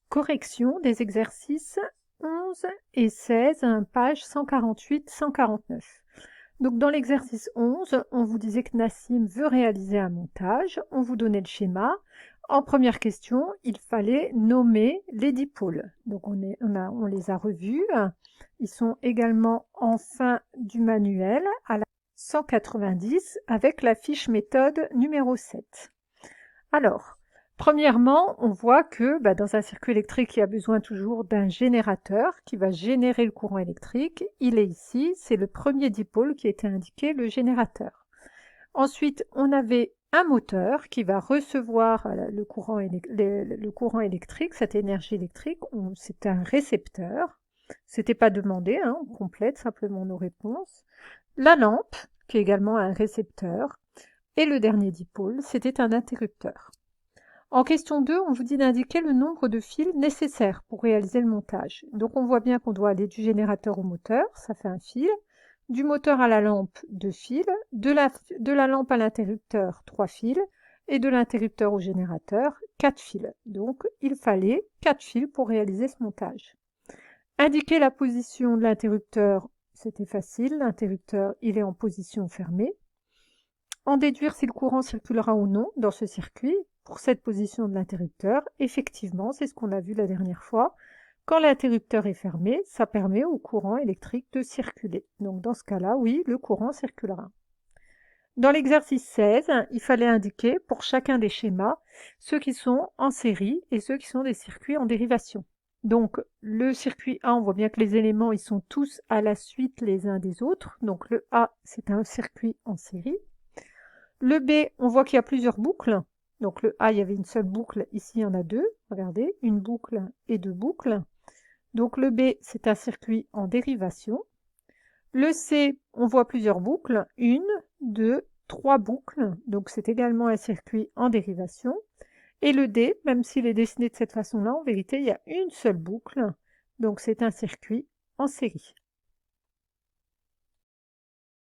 Correction des exercices 11 et 16, page 148-149. Donc dans l'exercice 11, on vous disait que Nassim veut réaliser un montage, on vous donnait le schéma. En première question, il fallait nommer les dipôles. Donc on les a revus. Ils sont également en fin du manuel à la 190 avec la fiche méthode numéro 7. Alors, premièrement, on voit que dans un circuit électrique, il y a besoin toujours d'un générateur qui va générer le courant électrique. Il est ici, c'est le premier dipôle qui a été indiqué, le générateur. Ensuite, on avait un moteur qui va recevoir le courant électrique, cette énergie électrique. C'est un récepteur. C'était pas demandé, on complète simplement nos réponses. La lampe, qui est également un récepteur. Et le dernier dipôle, c'était un interrupteur. En question 2, on vous dit d'indiquer le nombre de fils nécessaires pour réaliser le montage. Donc on voit bien qu'on doit aller du générateur au moteur, ça fait un fil, du moteur à la lampe, 2 fils, de la lampe à l'interrupteur, 3 fils, et de l'interrupteur au générateur, 4 fils. Donc il fallait 4 fils pour réaliser ce montage. Indiquer la position de l'interrupteur, c'était facile, l'interrupteur il est en position fermée. En déduire si le courant circulera ou non dans ce circuit, pour cette position de l'interrupteur, effectivement, c'est ce qu'on a vu la dernière fois. Quand l'interrupteur est fermé, ça permet au courant électrique de circuler. Donc dans ce cas-là, oui, le courant circulera. Dans l'exercice 16, il fallait indiquer pour chacun des schémas ceux qui sont en série et ceux qui sont des circuits en dérivation. Donc le circuit A, on voit bien que les éléments ils sont tous à la suite les uns des autres. Donc le A, c'est un circuit en série. Le B, on voit qu'il y a plusieurs boucles. Donc le A, il y avait une seule boucle, ici il y en a deux. Regardez, une boucle et deux boucles. Donc le B, c'est un circuit en dérivation. Le C, on voit plusieurs boucles, une, deux, trois boucles. Donc c'est également un circuit en dérivation. Et le D, même s'il est dessiné de cette façon-là, en vérité, il y a une seule boucle. Donc c'est un circuit en série.